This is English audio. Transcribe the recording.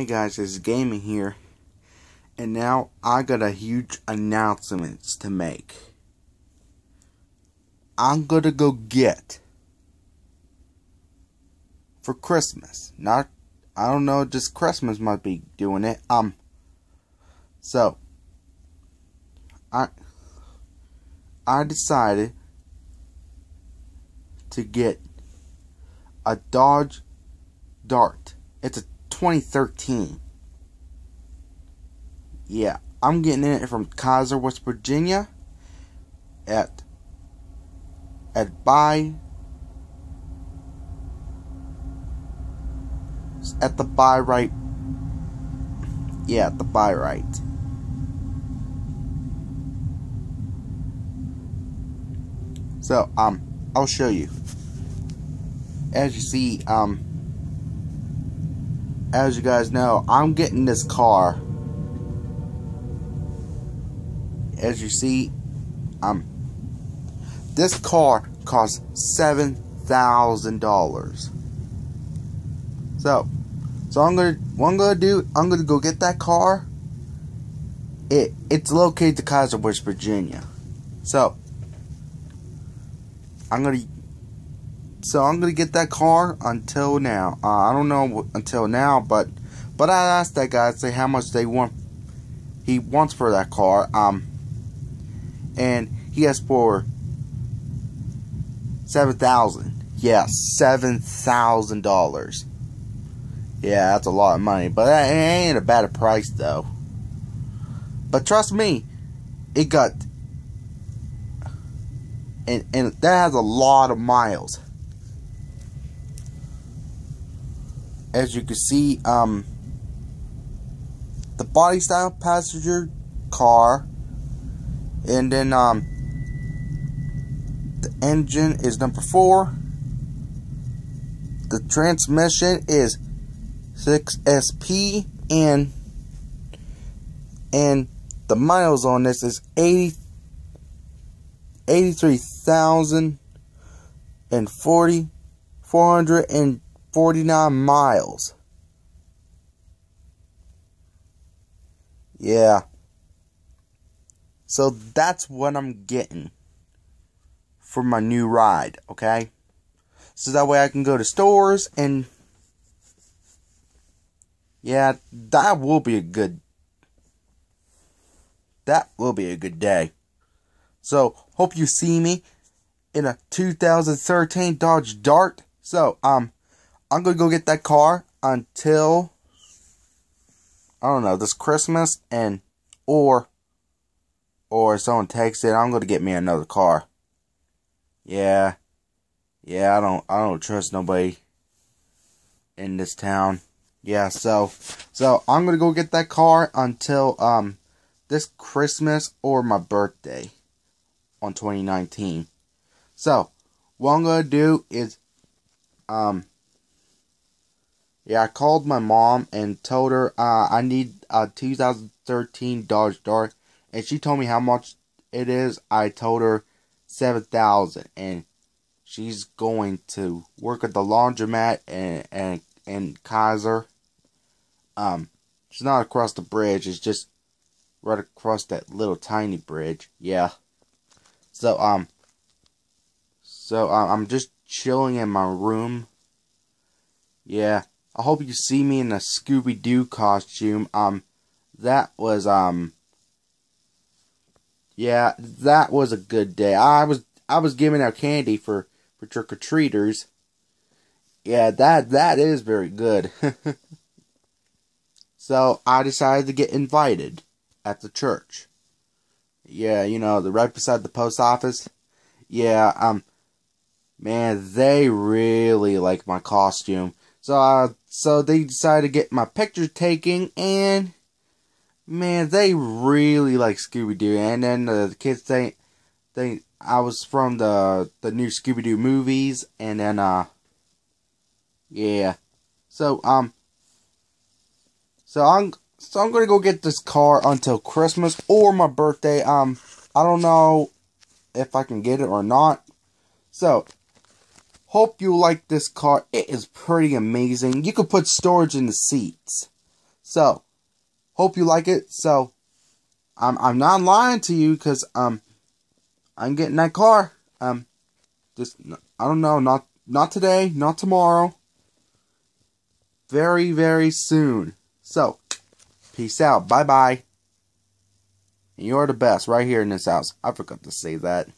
Hey guys, it's Gaming here, and now I got a huge announcement to make. I'm gonna go get, for Christmas, I don't know, just Christmas might be doing it, so, I decided to get a Dodge Dart. It's a 2013. Yeah, I'm getting it from Kaiser, West Virginia at Buy Right. Yeah, at the Buy Right. So, I'll show you. As you see, as you guys know, I'm getting this car. As you see, this car costs $7,000. So what I'm gonna do, I'm gonna go get that car. It's located in Kaiser, West Virginia. So I'm gonna get that car until now. I don't know until now, but I asked that guy, say how much he wants for that car. And he asked for $7,000. Yeah, $7,000. Yeah, that's a lot of money, but it ain't a bad price though. But trust me, it got and that has a lot of miles. As you can see, the body style passenger car, and then the engine is number 4. The transmission is 6SP, and the miles on this is 83,449 miles. Yeah. So that's what I'm getting for my new ride, okay? So that way I can go to stores and yeah, that will be a good day. So, hope you see me in a 2013 Dodge Dart. So, I'm gonna go get that car until, I don't know, this Christmas, and or someone takes it, I'm gonna get me another car. Yeah, I don't trust nobody in this town. Yeah, so I'm gonna go get that car until this Christmas or my birthday on 2019. So what I'm gonna do is yeah, I called my mom and told her I need a 2013 Dodge Dart, and she told me how much it is. I told her $7,000, and she's going to work at the laundromat and Kaiser. It's not across the bridge, it's just right across that little tiny bridge. Yeah. So I'm just chilling in my room. Yeah. I hope you see me in a Scooby-Doo costume. That was yeah, that was a good day. I was giving out candy for trick-or-treaters. Yeah, that is very good. So I decided to get invited at the church. Yeah, you know, right beside the post office. Yeah, man, they really like my costume. So they decided to get my picture taken, and man, they really like Scooby-Doo. And then the kids I was from the new Scooby-Doo movies, and then yeah. So I'm gonna go get this car until Christmas or my birthday. I don't know if I can get it or not. So hope you like this car. It is pretty amazing. You could put storage in the seats. So, hope you like it. So, I'm not lying to you because I'm getting that car. Just I don't know, not today, not tomorrow. Very, very soon. So, peace out. Bye bye. And you're the best right here in this house. I forgot to say that.